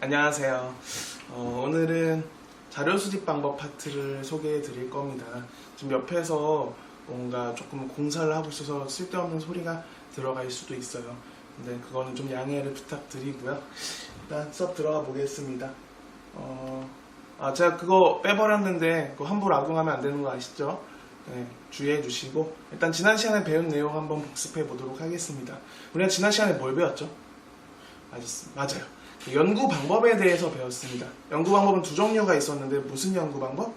안녕하세요. 오늘은 자료 수집 방법 파트를 소개해 드릴 겁니다. 지금 옆에서 뭔가 조금 공사를 하고 있어서 쓸데없는 소리가 들어갈 수도 있어요. 근데 그거는 좀 양해를 부탁드리고요. 일단 수업 들어가 보겠습니다. 제가 그거 빼버렸는데 그거 함부로 악용하면 안 되는 거 아시죠? 네, 주의해 주시고 일단 지난 시간에 배운 내용 한번 복습해 보도록 하겠습니다. 우리가 지난 시간에 뭘 배웠죠? 맞아요. 연구 방법에 대해서 배웠습니다. 연구 방법은 두 종류가 있었는데 무슨 연구 방법?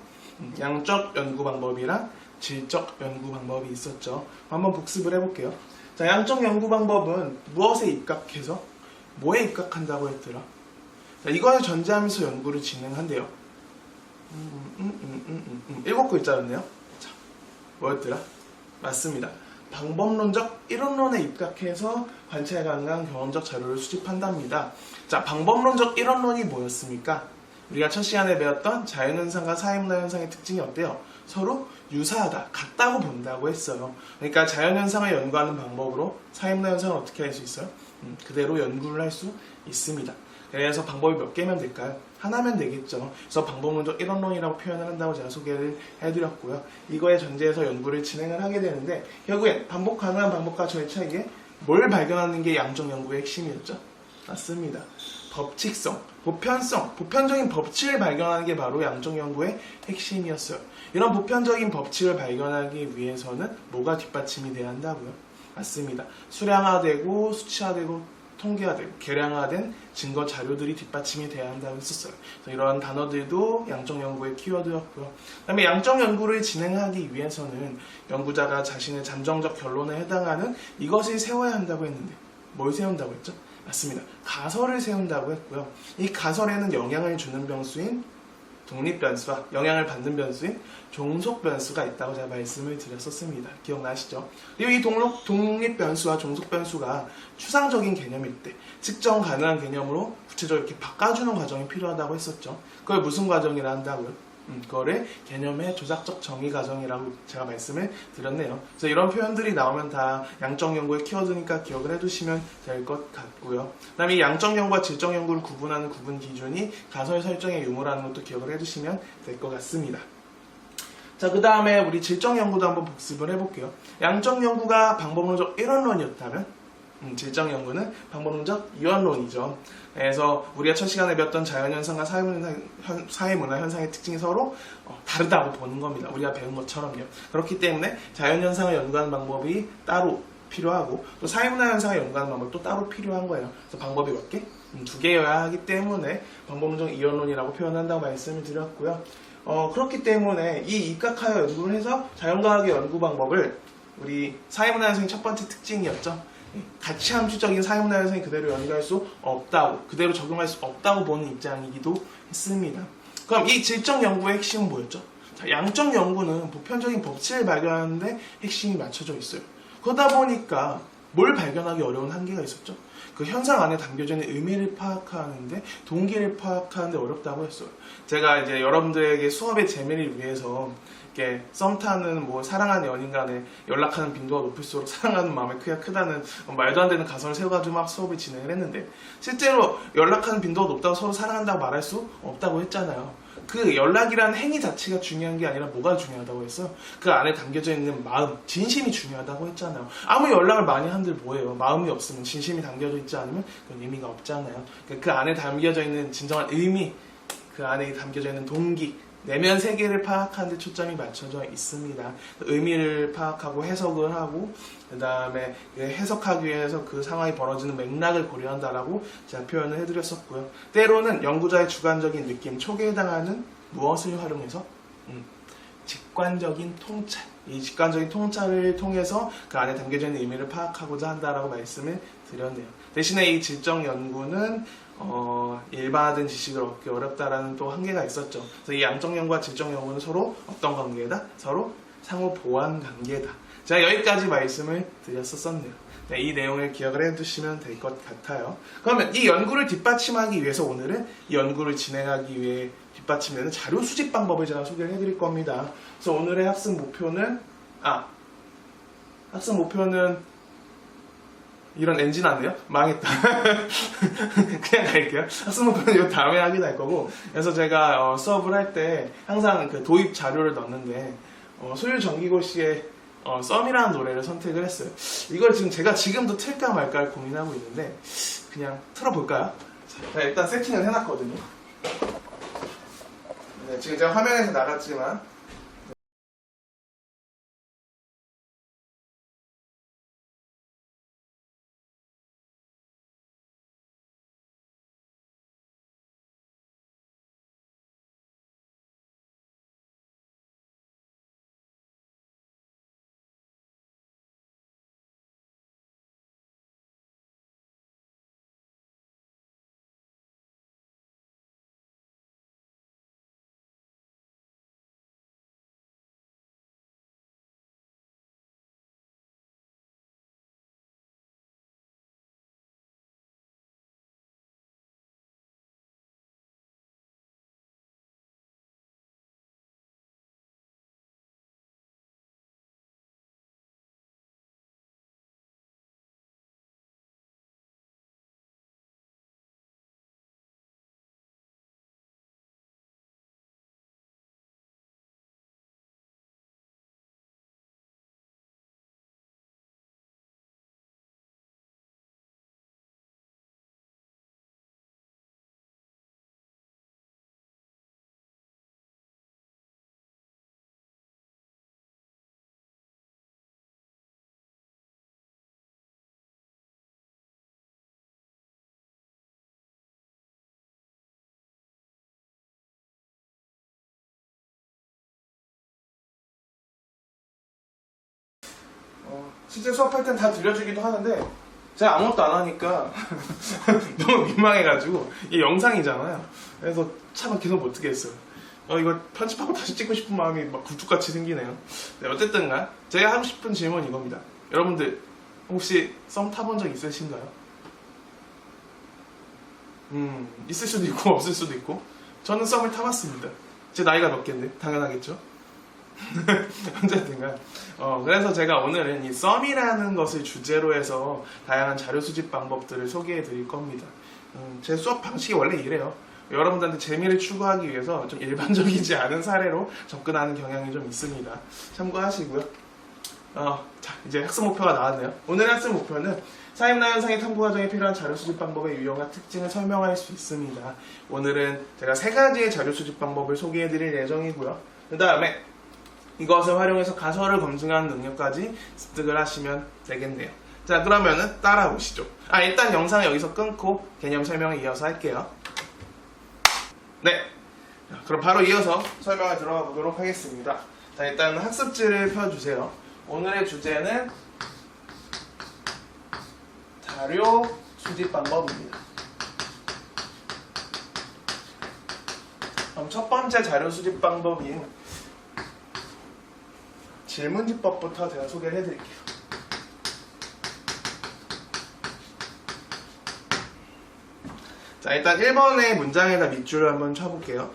양적 연구 방법이랑 질적 연구 방법이 있었죠. 한번 복습을 해볼게요. 자, 양적 연구 방법은 무엇에 입각해서 뭐에 입각한다고 했더라? 자, 이걸 전제하면서 연구를 진행한대요. 7글자였네요. 자, 뭐였더라? 맞습니다. 방법론적 이론론에 입각해서 관찰 가능한 경험적 자료를 수집한답니다. 자, 방법론적 이론론이 뭐였습니까? 우리가 첫 시간에 배웠던 자연현상과 사회문화현상의 특징이 어때요? 서로 유사하다, 같다고 본다고 했어요. 그러니까 자연현상을 연구하는 방법으로 사회문화현상을 어떻게 할 수 있어요? 그대로 연구를 할 수 있습니다. 그래서 방법이 몇 개면 될까요? 하나면 되겠죠. 그래서 방법론적 이론론이라고 표현을 한다고 제가 소개를 해드렸고요. 이거에 전제해서 연구를 진행을 하게 되는데 결국엔 반복 가능한 방법과 절차에 뭘 발견하는 게 양적 연구의 핵심이었죠? 맞습니다. 법칙성, 보편성, 보편적인 법칙을 발견하는 게 바로 양적 연구의 핵심이었어요. 이런 보편적인 법칙을 발견하기 위해서는 뭐가 뒷받침이 돼야 한다고요? 맞습니다. 수량화되고 수치화되고 통계화되고 계량화된 증거 자료들이 뒷받침이 돼야 한다고 했었어요. 이런 단어들도 양적 연구의 키워드였고요. 그 다음에 양적 연구를 진행하기 위해서는 연구자가 자신의 잠정적 결론에 해당하는 이것을 세워야 한다고 했는데 뭘 세운다고 했죠? 맞습니다. 가설을 세운다고 했고요. 이 가설에는 영향을 주는 변수인 독립변수와 영향을 받는 변수인 종속변수가 있다고 제가 말씀을 드렸었습니다. 기억나시죠? 그리고 이 독립변수와 종속변수가 추상적인 개념일 때 측정 가능한 개념으로 구체적으로 이렇게 바꿔주는 과정이 필요하다고 했었죠. 그걸 무슨 과정이라 한다고요? 그거를 개념의 조작적 정의 과정이라고 제가 말씀을 드렸네요. 그래서 이런 표현들이 나오면 다 양적 연구의 키워드니까 기억을 해두시면 될 것 같고요. 그 다음에 이 양적 연구와 질적 연구를 구분하는 구분 기준이 가설 설정의 유무라는 것도 기억을 해두시면 될 것 같습니다. 자, 그 다음에 우리 질적 연구도 한번 복습을 해볼게요. 양적 연구가 방법론적 이론론이었다면 질적 연구는 방법론적 이원론이죠. 그래서 우리가 첫 시간에 배웠던 자연현상과 사회문화 현상의 특징이 서로 다르다고 보는 겁니다. 우리가 배운 것처럼요. 그렇기 때문에 자연현상을 연구하는 방법이 따로 필요하고 또 사회문화 현상을 연구하는 방법도 따로 필요한 거예요. 그래서 방법이 몇 개? 두 개여야 하기 때문에 방법론적 이원론이라고 표현한다고 말씀을 드렸고요. 그렇기 때문에 이 입각하여 연구를 해서 자연과학의 연구 방법을 우리 사회문화 현상의 첫 번째 특징이었죠. 가치 함수적인 사회문화 현상이 그대로 연구할 수 없다고, 그대로 적용할 수 없다고 보는 입장이기도 했습니다. 그럼 이 질적 연구의 핵심은 뭐였죠? 자, 양적 연구는 보편적인 법칙을 발견하는데 핵심이 맞춰져 있어요. 그러다 보니까 뭘 발견하기 어려운 한계가 있었죠? 그 현상 안에 담겨져 있는 의미를 파악하는데 동기를 파악하는데 어렵다고 했어요. 제가 이제 여러분들에게 수업의 재미를 위해서 이렇게 썸 타는 사랑하는 연인 간에 연락하는 빈도가 높을수록 사랑하는 마음의 크기가 크다는 말도 안 되는 가설을 세워가지고 막 수업을 진행을 했는데 실제로 연락하는 빈도가 높다고 서로 사랑한다고 말할 수 없다고 했잖아요. 그 연락이라는 행위 자체가 중요한 게 아니라 뭐가 중요하다고 했어요? 그 안에 담겨져 있는 마음, 진심이 중요하다고 했잖아요. 아무 연락을 많이 한들 뭐예요? 마음이 없으면, 진심이 담겨져 있지 않으면 그건 의미가 없잖아요. 그 안에 담겨져 있는 진정한 의미, 그 안에 담겨져 있는 동기, 내면 세계를 파악하는 데 초점이 맞춰져 있습니다. 의미를 파악하고 해석을 하고 그 다음에 해석하기 위해서 그 상황이 벌어지는 맥락을 고려한다라고 제가 표현을 해드렸었고요. 때로는 연구자의 주관적인 느낌, 촉에 해당하는 무엇을 활용해서 직관적인 통찰, 이 직관적인 통찰을 통해서 그 안에 담겨져 있는 의미를 파악하고자 한다라고 말씀을 드렸네요. 대신에 이 질적 연구는 일반화된 지식을 얻기 어렵다라는 또 한계가 있었죠. 그래서 이 양적 연구와 질적 연구는 서로 어떤 관계다? 서로 상호 보완 관계다. 제가 여기까지 말씀을 드렸었네요. 네, 이 내용을 기억을 해두시면 될 것 같아요. 그러면 이 연구를 뒷받침하기 위해서 오늘은 이 연구를 진행하기 위해 뒷받침되는 자료 수집 방법을 제가 소개를 해드릴 겁니다. 그래서 오늘의 학습 목표는 이런 엔진 안 돼요? 망했다. 그냥 갈게요. 학습 목표는 이거 다음에 하기도 할 거고. 그래서 제가 수업을 할 때 항상 그 도입 자료를 넣는데 소유 정기고 씨의 썸이라는 노래를 선택을 했어요. 이걸 지금 제가 지금도 틀까 말까 고민하고 있는데 그냥 틀어볼까요? 자, 일단 세팅을 해놨거든요. 네, 지금 제가 화면에서 나갔지만 실제 수업할 땐 다 들려주기도 하는데 제가 아무것도 안 하니까 너무 민망해가지고 이게 영상이잖아요. 그래서 참 계속 못 듣겠어요. 이거 편집하고 다시 찍고 싶은 마음이 막 굴뚝같이 생기네요. 네, 어쨌든간 제가 하고 싶은 질문은 이겁니다. 여러분들 혹시 썸 타본 적 있으신가요? 있을 수도 있고 없을 수도 있고 저는 썸을 타봤습니다. 제 나이가 몇 갠데 당연하겠죠. 어쨌든간 그래서 제가 오늘은 이 썸이라는 것을 주제로 해서 다양한 자료 수집 방법들을 소개해 드릴 겁니다. 제 수업 방식이 원래 이래요. 여러분들한테 재미를 추구하기 위해서 좀 일반적이지 않은 사례로 접근하는 경향이 좀 있습니다. 참고하시고요. 자, 이제 학습 목표가 나왔네요. 오늘의 학습 목표는 사입나 현상의 탐구 과정에 필요한 자료 수집 방법의 유형과 특징을 설명할 수 있습니다. 오늘은 제가 3가지의 자료 수집 방법을 소개해 드릴 예정이고요. 그 다음에 이것을 활용해서 가설을 검증하는 능력까지 습득을 하시면 되겠네요. 자, 그러면은 따라오시죠. 일단 영상을 여기서 끊고 개념 설명을 이어서 할게요. 네, 그럼 바로 이어서 설명을 들어가 보도록 하겠습니다. 자, 일단 학습지를 펴주세요. 오늘의 주제는 자료 수집 방법입니다. 그럼 첫 번째 자료 수집 방법인 질문지법부터 제가 소개를 해드릴게요. 자, 일단 1번의 문장에다 밑줄을 한번 쳐볼게요.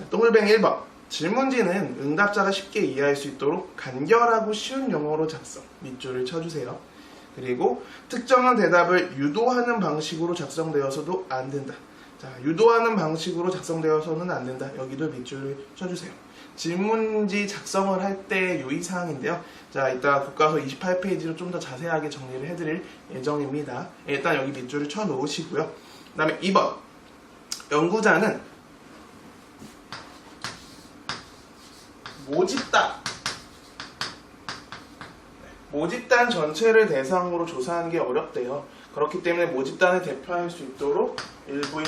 동글뱅이 1번. 질문지는 응답자가 쉽게 이해할 수 있도록 간결하고 쉬운 용어로 작성. 밑줄을 쳐주세요. 그리고 특정한 대답을 유도하는 방식으로 작성되어서도 안 된다. 자, 유도하는 방식으로 작성되어서는 안 된다. 여기도 밑줄을 쳐주세요. 질문지 작성을 할 때 유의사항인데요. 자, 이따 교과서 28페이지로 좀 더 자세하게 정리를 해드릴 예정입니다. 일단 여기 밑줄을 쳐 놓으시고요. 그 다음에 2번. 연구자는 모집단 전체를 대상으로 조사하는 게 어렵대요. 그렇기 때문에 모집단을 대표할 수 있도록 일부인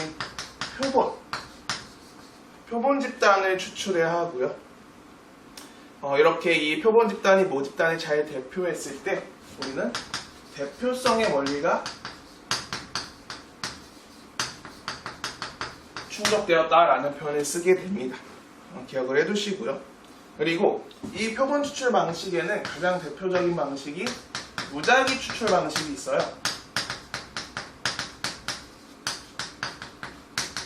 표본 집단을 추출해야 하고요. 이렇게 이 표본 집단이 모집단을 잘 대표했을 때 우리는 대표성의 원리가 충족되었다라는 표현을 쓰게 됩니다. 기억을 해두시고요. 그리고 이 표본 추출 방식에는 가장 대표적인 방식이 무작위 추출 방식이 있어요.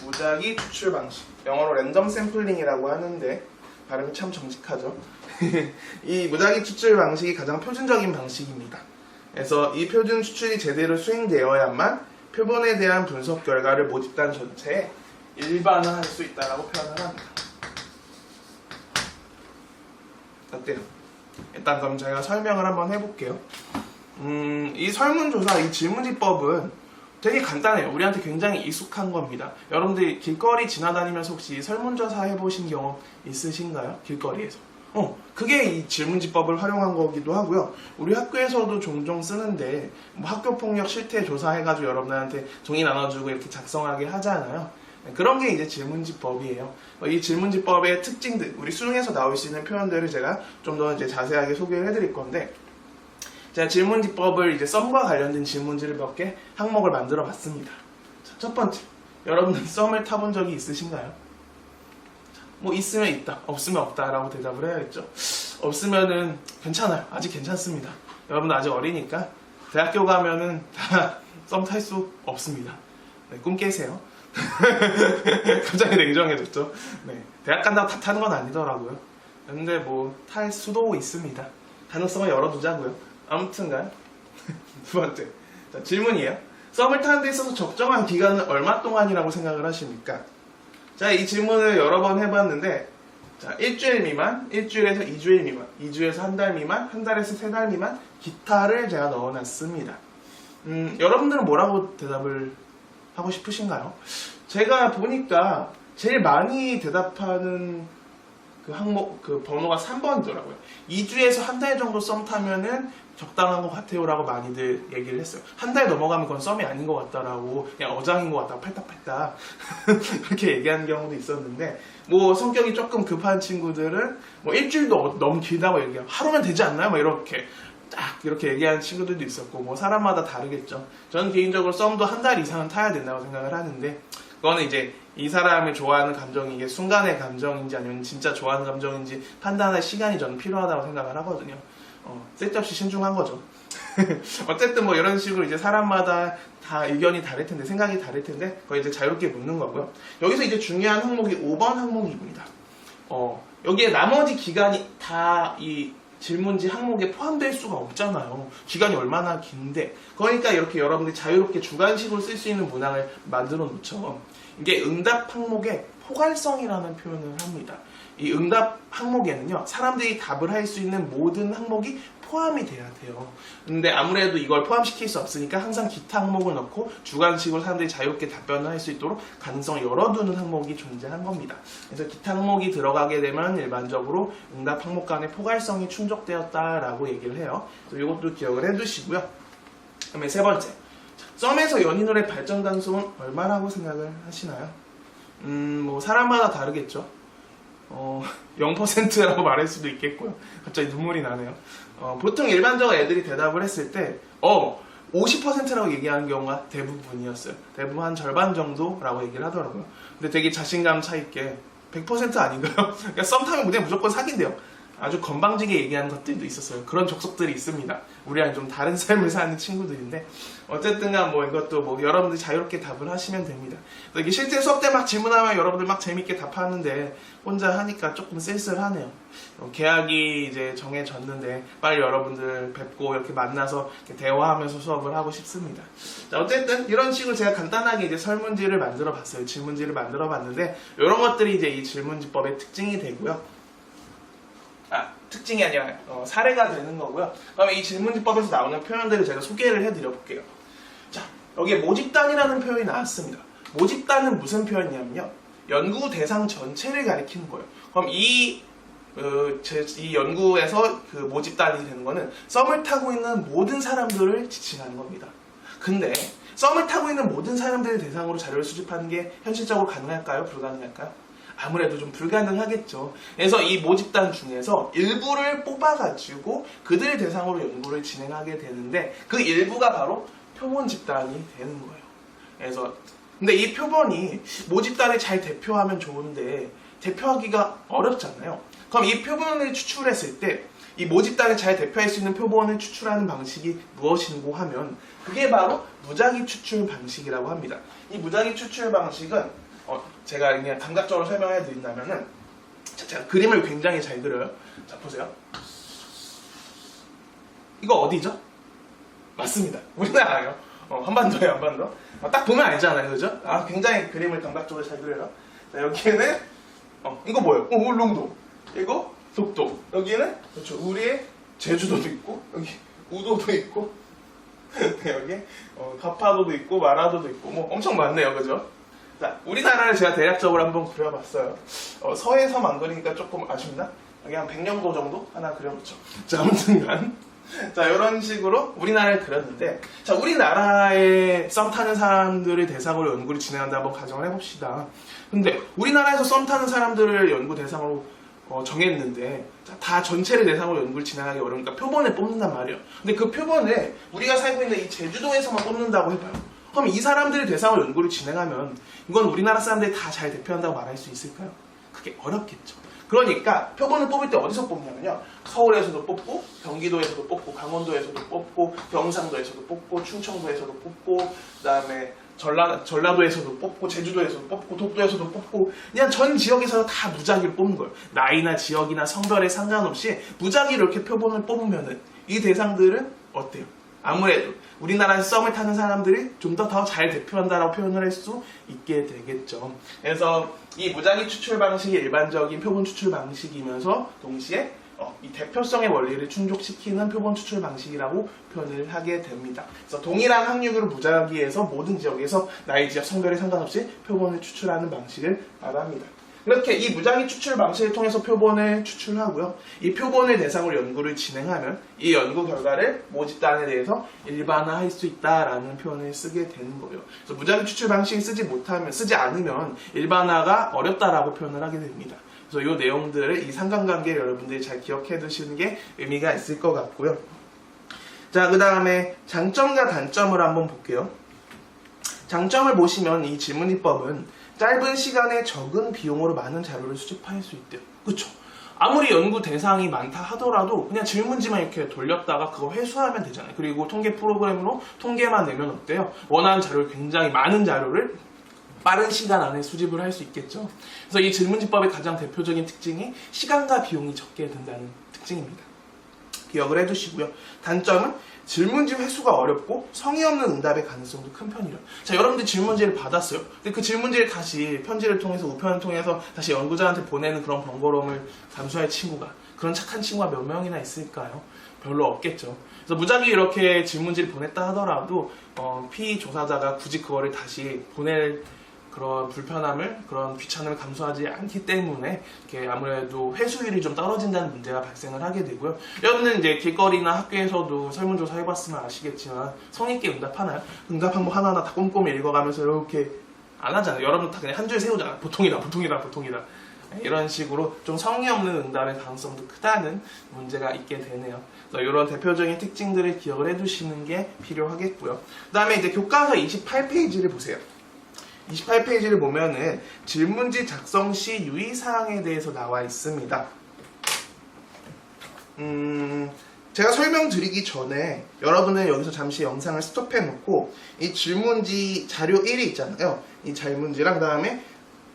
무작위 추출 방식, 영어로 랜덤 샘플링이라고 하는데 발음이 참 정직하죠. 이 무작위 추출 방식이 가장 표준적인 방식입니다. 그래서 이 표준 추출이 제대로 수행되어야만 표본에 대한 분석 결과를 모집단 전체에 일반화할 수 있다고 표현을 합니다. 어때요? 일단 그럼 제가 설명을 한번 해볼게요. 이 설문조사, 이 질문지법은 되게 간단해요. 우리한테 굉장히 익숙한 겁니다. 여러분들이 길거리 지나다니면서 혹시 설문조사 해보신 경험 있으신가요? 길거리에서. 그게 이 질문지법을 활용한 거기도 하고요. 우리 학교에서도 종종 쓰는데 뭐 학교폭력 실태 조사해가지고 여러분들한테 종이 나눠주고 이렇게 작성하게 하잖아요. 그런 게 이제 질문지법이에요. 이 질문지법의 특징들, 우리 수능에서 나올 수 있는 표현들을 제가 좀 더 이제 자세하게 소개를 해드릴 건데, 제가 질문지법을 이제 썸과 관련된 질문지를 몇 개 항목을 만들어 봤습니다. 자, 첫 번째, 여러분들 썸을 타본 적이 있으신가요? 뭐 있으면 있다, 없으면 없다라고 대답을 해야겠죠. 없으면은 괜찮아요. 아직 괜찮습니다. 여러분 아직 어리니까 대학교 가면은 다 썸 탈 수 없습니다. 네, 꿈 깨세요. 갑자기 냉정해졌죠. 네, 대학 간다고 다 타는 건 아니더라고요. 근데 뭐 탈 수도 있습니다. 가능성을 열어두자고요. 아무튼간 두 번째, 자, 질문이에요. 썸을 타는 데 있어서 적정한 기간은 얼마 동안이라고 생각을 하십니까? 자, 이 질문을 여러 번 해봤는데, 자, 일주일 미만, 일주일에서 2주일 미만, 2주에서 한 달 미만, 한 달에서 3달 미만, 기타를 제가 넣어놨습니다. 여러분들은 뭐라고 대답을 하고 싶으신가요? 제가 보니까 제일 많이 대답하는 그 항목, 그 번호가 3번이더라고요. 2주에서 한 달 정도 썸 타면은 적당한 것 같아요 라고 많이들 얘기를 했어요. 한 달 넘어가면 그건 썸이 아닌 것 같다라고, 그냥 어장인 것 같다고 팔딱팔딱 그렇게 얘기하는 경우도 있었는데, 뭐 성격이 조금 급한 친구들은 뭐 일주일도 너무 길다고 얘기하고 하루면 되지 않나요? 뭐 이렇게 딱 이렇게 얘기하는 친구들도 있었고, 뭐 사람마다 다르겠죠. 저는 개인적으로 썸도 한 달 이상은 타야 된다고 생각을 하는데, 그거는 이제 이 사람이 좋아하는 감정이 이게 순간의 감정인지 아니면 진짜 좋아하는 감정인지 판단할 시간이 저는 필요하다고 생각을 하거든요. 쓸데없이 신중한 거죠. 어쨌든 뭐 이런 식으로 이제 사람마다 다 의견이 다를 텐데, 생각이 다를 텐데, 그거 이제 자유롭게 묻는 거고요. 여기서 이제 중요한 항목이 5번 항목입니다. 여기에 나머지 기간이 다 이 질문지 항목에 포함될 수가 없잖아요. 기간이 얼마나 긴데. 그러니까 이렇게 여러분들이 자유롭게 주관식으로 쓸 수 있는 문항을 만들어 놓죠. 이게 응답 항목에 포괄성이라는 표현을 합니다. 이 응답 항목에는요, 사람들이 답을 할 수 있는 모든 항목이 포함이 돼야 돼요. 근데 아무래도 이걸 포함시킬 수 없으니까 항상 기타 항목을 넣고 주관식으로 사람들이 자유롭게 답변을 할 수 있도록 가능성을 열어두는 항목이 존재한 겁니다. 그래서 기타 항목이 들어가게 되면 일반적으로 응답 항목 간의 포괄성이 충족되었다라고 얘기를 해요. 그래서 이것도 기억을 해두시고요. 그다음에 세 번째, 썸에서 연인으로의 발전 가능성은 얼마라고 생각을 하시나요? 뭐 사람마다 다르겠죠. 0%라고 말할 수도 있겠고요. 갑자기 눈물이 나네요. 보통 일반적으로 애들이 대답을 했을 때 50%라고 얘기하는 경우가 대부분이었어요. 대부분 한 절반 정도라고 얘기를 하더라고요. 근데 되게 자신감 차있게 100% 아닌가요? 그러니까 썸 타면 그냥 무조건 사귄대요. 아주 건방지게 얘기하는 것들도 있었어요. 그런 족속들이 있습니다. 우리랑 좀 다른 삶을 사는 친구들인데, 어쨌든간 뭐 이것도 뭐 여러분들이 자유롭게 답을 하시면 됩니다. 이게 실제 수업 때 막 질문하면 여러분들 막 재밌게 답하는데 혼자 하니까 조금 쓸쓸하네요. 계약이 이제 정해졌는데 빨리 여러분들 뵙고 이렇게 만나서 이렇게 대화하면서 수업을 하고 싶습니다. 자, 어쨌든 이런 식으로 제가 간단하게 이제 설문지를 만들어 봤어요. 질문지를 만들어 봤는데, 이런 것들이 이제 이 질문지법의 특징이 되고요. 특징이 아니라 사례가 되는 거고요. 그럼 이 질문지법에서 나오는 표현들을 제가 소개를 해드려 볼게요. 자, 여기에 모집단이라는 표현이 나왔습니다. 모집단은 무슨 표현이냐면요, 연구 대상 전체를 가리키는 거예요. 그럼 이 연구에서 그 모집단이 되는 거는 썸을 타고 있는 모든 사람들을 지칭하는 겁니다. 근데 썸을 타고 있는 모든 사람들을 대상으로 자료를 수집하는 게 현실적으로 가능할까요? 불가능할까요? 아무래도 좀 불가능하겠죠. 그래서 이 모집단 중에서 일부를 뽑아가지고 그들 대상으로 연구를 진행하게 되는데, 그 일부가 바로 표본 집단이 되는 거예요. 그래서 근데 이 표본이 모집단을 잘 대표하면 좋은데 대표하기가 어렵잖아요. 그럼 이 표본을 추출했을 때 이 모집단을 잘 대표할 수 있는 표본을 추출하는 방식이 무엇인고 하면, 그게 바로 무작위 추출 방식이라고 합니다. 이 무작위 추출 방식은 제가 그냥 감각적으로 설명해 드린다면은, 제가 그림을 굉장히 잘 그려요. 자, 보세요. 이거 어디죠? 맞습니다. 우리나라요. 한반도예요, 한반도. 딱 보면 알잖아요, 그죠? 굉장히 그림을 감각적으로 잘 그려요. 자, 여기에는 이거 뭐예요? 울릉도. 이거 독도. 여기는 그렇죠. 우리의 제주도도 있고 여기 우도도 있고 여기 가파도도 있고 마라도도 있고 뭐 엄청 많네요, 그죠? 자, 우리나라를 제가 대략적으로 한번 그려봤어요. 서해섬 안 그리니까 조금 아쉽나? 여기 한 100년도 정도 하나 그려보죠. 자, 아무튼간 자, 이런 식으로 우리나라를 그렸는데, 자, 우리나라에 썸 타는 사람들의 대상으로 연구를 진행한다 한번 가정을 해봅시다. 근데 우리나라에서 썸 타는 사람들을 연구 대상으로 정했는데, 자, 다 전체를 대상으로 연구를 진행하기 어려우니까 표본을 뽑는단 말이에요. 근데 그 표본을 우리가 살고 있는 이 제주도에서만 뽑는다고 해봐요. 그럼 이 사람들의 대상으로 연구를 진행하면 이건 우리나라 사람들이 다 잘 대표한다고 말할 수 있을까요? 그게 어렵겠죠. 그러니까 표본을 뽑을 때 어디서 뽑냐면요. 서울에서도 뽑고, 경기도에서도 뽑고, 강원도에서도 뽑고, 경상도에서도 뽑고, 충청도에서도 뽑고, 그 다음에 전라도에서도 뽑고, 제주도에서도 뽑고, 독도에서도 뽑고, 그냥 전 지역에서 다 무작위로 뽑는 거예요. 나이나 지역이나 성별에 상관없이 무작위로 이렇게 표본을 뽑으면은 이 대상들은 어때요? 아무래도 우리나라에서 썸을 타는 사람들이 좀 더 잘 대표한다라고 표현을 할 수 있게 되겠죠. 그래서 이 무작위 추출 방식이 일반적인 표본 추출 방식이면서 동시에 이 대표성의 원리를 충족시키는 표본 추출 방식이라고 표현을 하게 됩니다. 그래서 동일한 학력으로 무작위에서 모든 지역에서 나이, 지역, 성별에 상관없이 표본을 추출하는 방식을 말합니다. 이렇게 이 무작위 추출 방식을 통해서 표본을 추출하고요. 이 표본을 대상으로 연구를 진행하면 이 연구 결과를 모집단에 대해서 일반화할 수 있다라는 표현을 쓰게 되는 거예요. 그래서 무작위 추출 방식을 쓰지 않으면 일반화가 어렵다라고 표현을 하게 됩니다. 그래서 이 내용들을, 이 상관관계를 여러분들이 잘 기억해 두시는 게 의미가 있을 것 같고요. 자, 그 다음에 장점과 단점을 한번 볼게요. 장점을 보시면 이 질문이법은 짧은 시간에 적은 비용으로 많은 자료를 수집할 수 있대요. 그쵸? 아무리 연구 대상이 많다 하더라도 그냥 질문지만 이렇게 돌렸다가 그거 회수하면 되잖아요. 그리고 통계 프로그램으로 통계만 내면 어때요? 원하는 자료를, 굉장히 많은 자료를 빠른 시간 안에 수집을 할 수 있겠죠. 그래서 이 질문지법의 가장 대표적인 특징이 시간과 비용이 적게 든다는 특징입니다. 기억을 해두시고요. 단점은 질문지 회수가 어렵고 성의 없는 응답의 가능성도 큰 편이래요. 자, 여러분들 질문지를 받았어요. 근데 그 질문지를 다시 편지를 통해서, 우편을 통해서 다시 연구자한테 보내는 그런 번거로움을 감수할 친구가, 그런 착한 친구가 몇 명이나 있을까요? 별로 없겠죠. 그래서 무작위 이렇게 질문지를 보냈다 하더라도 피의 조사자가 굳이 그거를 다시 보낼 그런 불편함을, 그런 귀찮음을 감수하지 않기 때문에 이렇게 아무래도 회수율이 좀 떨어진다는 문제가 발생을 하게 되고요. 여러분은 이제 길거리나 학교에서도 설문조사 해봤으면 아시겠지만 성의있게 응답하나요? 응답 한번 하나하나 다 꼼꼼히 읽어가면서 이렇게 안 하잖아요. 여러분 다 그냥 한 줄 세우잖아요. 보통이다. 이런 식으로 좀 성의 없는 응답의 가능성도 크다는 문제가 있게 되네요. 그래서 이런 대표적인 특징들을 기억을 해두시는 게 필요하겠고요. 그 다음에 이제 교과서 28페이지를 보세요. 28페이지를 보면은 질문지 작성 시 유의사항에 대해서 나와 있습니다. 제가 설명드리기 전에 여러분은 여기서 잠시 영상을 스톱해 놓고 이 질문지 자료 1이 있잖아요. 이 질문지랑 그다음에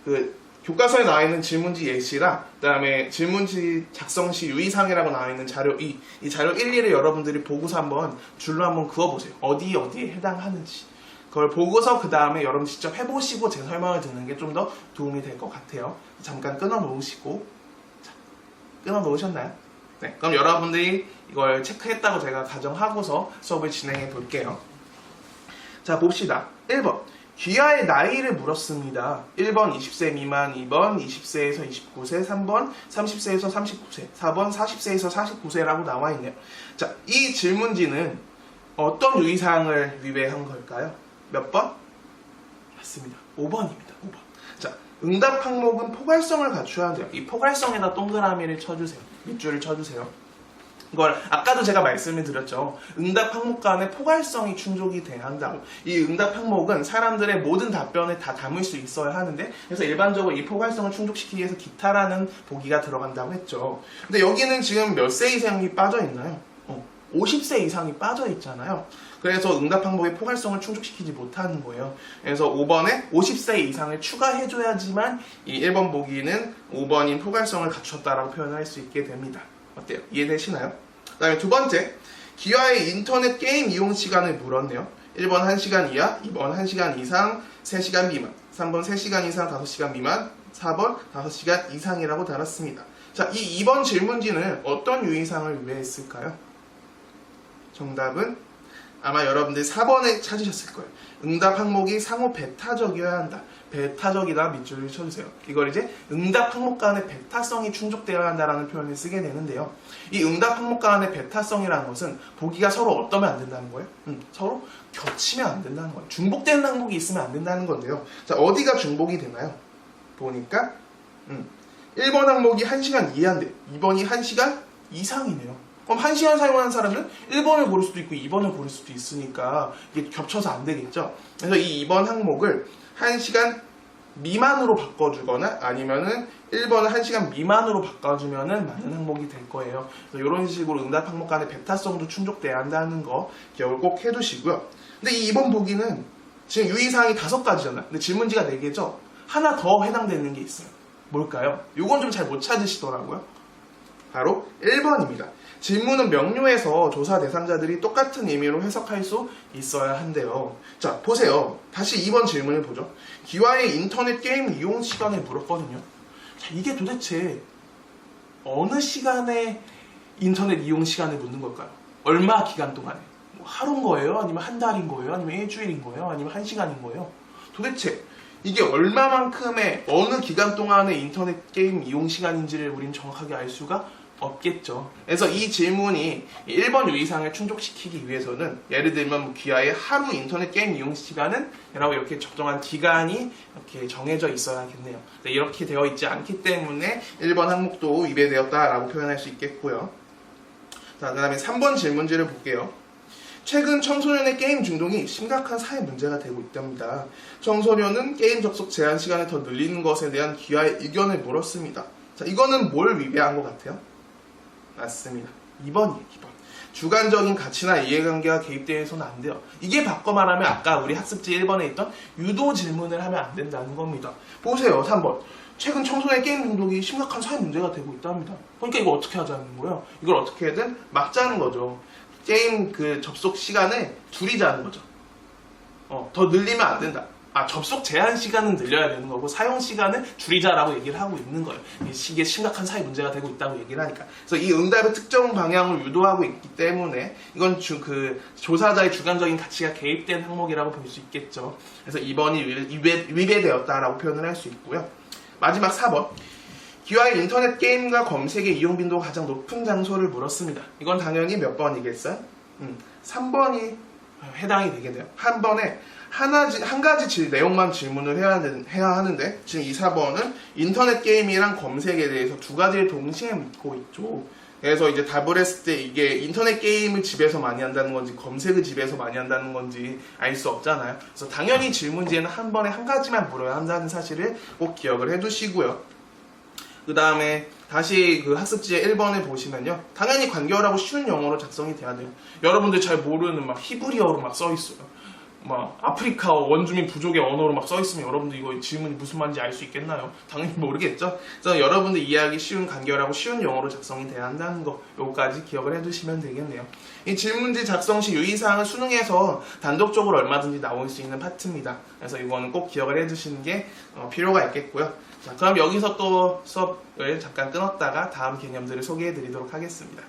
그 교과서에 나와 있는 질문지 예시랑 그다음에 질문지 작성 시 유의사항이라고 나와 있는 자료 2, 이 자료 1, 2를 여러분들이 보고서 한번 줄로 한번 그어보세요. 어디에 해당하는지. 그걸 보고서 그 다음에 여러분 직접 해보시고 제 설명을 듣는 게 좀 더 도움이 될 것 같아요. 잠깐 끊어 놓으시고. 자, 끊어 놓으셨나요? 네, 그럼 여러분들이 이걸 체크했다고 제가 가정하고서 수업을 진행해 볼게요. 자, 봅시다. 1번. 귀하의 나이를 물었습니다. 1번 20세 미만, 2번 20세에서 29세, 3번 30세에서 39세, 4번 40세에서 49세라고 나와 있네요. 자, 이 질문지는 어떤 유의사항을 위배한 걸까요? 몇 번? 맞습니다. 5번입니다. 5번. 자, 응답 항목은 포괄성을 갖춰야 돼요. 이 포괄성에다 동그라미를 쳐주세요. 밑줄을 쳐주세요. 이걸 아까도 제가 말씀을 드렸죠. 응답 항목 간에 포괄성이 충족이 돼야 한다고. 이 응답 항목은 사람들의 모든 답변을 다 담을 수 있어야 하는데, 그래서 일반적으로 이 포괄성을 충족시키기 위해서 기타라는 보기가 들어간다고 했죠. 근데 여기는 지금 몇 세 이상이 빠져 있나요? 50세 이상이 빠져 있잖아요. 그래서 응답 항목의 포괄성을 충족시키지 못하는 거예요. 그래서 5번에 50세 이상을 추가해줘야지만 이 1번 보기는 5번인 포괄성을 갖췄다라고 표현을 할 수 있게 됩니다. 어때요? 이해되시나요? 그 다음에 두 번째, 기와의 인터넷 게임 이용 시간을 물었네요. 1번 1시간 이하, 2번 1시간 이상, 3시간 미만, 3번 3시간 이상, 5시간 미만, 4번 5시간 이상이라고 달았습니다. 자, 이 2번 질문지는 어떤 유의사항을 위배했을까요? 정답은 아마 여러분들이 4번에 찾으셨을 거예요. 응답 항목이 상호 배타적이어야 한다. 배타적이다 밑줄을 쳐주세요. 이걸 이제 응답 항목 간의 배타성이 충족되어야 한다라는 표현을 쓰게 되는데요. 이 응답 항목 간의 배타성이라는 것은 보기가 서로 어떠면 안 된다는 거예요? 서로 겹치면 안 된다는 거예요. 중복되는 항목이 있으면 안 된다는 건데요. 자, 어디가 중복이 되나요? 보니까 1번 항목이 1시간 이하인데 2번이 1시간 이상이네요. 그럼 1시간 사용하는 사람은 1번을 고를 수도 있고 2번을 고를 수도 있으니까 이게 겹쳐서 안 되겠죠. 그래서 이 2번 항목을 1시간 미만으로 바꿔주거나 아니면은 1번을 1시간 미만으로 바꿔주면은 맞는 항목이 될 거예요. 그래서 이런 식으로 응답 항목 간의 배타성도 충족돼야 한다는 거 기억을 꼭 해두시고요. 근데 이 2번 보기는 지금 유의사항이 5가지잖아요. 근데 질문지가 4개죠. 하나 더 해당되는 게 있어요. 뭘까요? 이건 좀 잘 못 찾으시더라고요. 바로 1번입니다. 질문은 명료해서 조사 대상자들이 똑같은 의미로 해석할 수 있어야 한대요. 자, 보세요. 다시 2번 질문을 보죠. 기와의 인터넷 게임 이용 시간을 물었거든요. 자, 이게 도대체 어느 시간에 인터넷 이용 시간을 묻는 걸까요? 얼마 기간 동안에? 뭐 하루인 거예요? 아니면 한 달인 거예요? 아니면 일주일인 거예요? 아니면 1시간인 거예요? 도대체 이게 얼마만큼의 어느 기간 동안의 인터넷 게임 이용 시간인지를 우린 정확하게 알 수가 없겠죠. 그래서 이 질문이 1번 유의사항을 충족시키기 위해서는 예를 들면 기아의 하루 인터넷 게임 이용 시간은 라고 이렇게 적정한 기간이 이렇게 정해져 있어야겠네요. 이렇게 되어 있지 않기 때문에 1번 항목도 위배되었다라고 표현할 수 있겠고요. 자, 그 다음에 3번 질문지를 볼게요. 최근 청소년의 게임 중독이 심각한 사회 문제가 되고 있답니다. 청소년은 게임 접속 제한 시간을 더 늘리는 것에 대한 기아의 의견을 물었습니다. 자, 이거는 뭘 위배한 것 같아요? 맞습니다. 2번이에요. 2번. 주관적인 가치나 이해관계가 개입되어서는 안 돼요. 이게 바꿔 말하면 아까 우리 학습지 1번에 있던 유도 질문을 하면 안 된다는 겁니다. 보세요. 3번. 최근 청소년의 게임 중독이 심각한 사회 문제가 되고 있답니다. 그러니까 이거 어떻게 하자는 거예요? 이걸 어떻게든 막자는 거죠. 게임 그 접속 시간을 줄이자는 거죠. 더 늘리면 안 된다. 접속 제한 시간은 늘려야 되는 거고 사용 시간을 줄이자라고 얘기를 하고 있는 거예요. 이게 심각한 사회 문제가 되고 있다고 얘기를 하니까. 그래서 이 응답의 특정 방향을 유도하고 있기 때문에 이건 그 조사자의 주관적인 가치가 개입된 항목이라고 볼 수 있겠죠. 그래서 2번이 위배되었다라고 표현을 할 수 있고요. 마지막 4번. 기와의 인터넷 게임과 검색의 이용 빈도가 가장 높은 장소를 물었습니다. 이건 당연히 몇 번이겠어요? 3번이 해당이 되겠네요. 한 번에 한 가지 내용만 질문을 해야 하는데 지금 이 4번은 인터넷 게임이랑 검색에 대해서 두 가지를 동시에 묻고 있죠. 그래서 이제 답을 했을 때 이게 인터넷 게임을 집에서 많이 한다는 건지 검색을 집에서 많이 한다는 건지 알 수 없잖아요. 그래서 당연히 질문지에는 한 번에 한 가지만 물어야 한다는 사실을 꼭 기억을 해두시고요. 그 다음에 다시 그 학습지의 1번을 보시면요. 당연히 간결하고 쉬운 영어로 작성이 돼야 돼요. 여러분들 잘 모르는 막 히브리어로 막 써있어요. 막 아프리카 원주민 부족의 언어로 막 써있으면 여러분들 이거 질문이 무슨 말인지 알 수 있겠나요? 당연히 모르겠죠? 그래서 여러분들 이해하기 쉬운 간결하고 쉬운 영어로 작성이 돼야 한다는 거 요거까지 기억을 해두시면 되겠네요. 이 질문지 작성 시 유의사항은 수능에서 단독적으로 얼마든지 나올 수 있는 파트입니다. 그래서 이거는 꼭 기억을 해두시는 게 필요가 있겠고요. 자, 그럼 여기서 또 수업을 잠깐 끊었다가 다음 개념들을 소개해 드리도록 하겠습니다.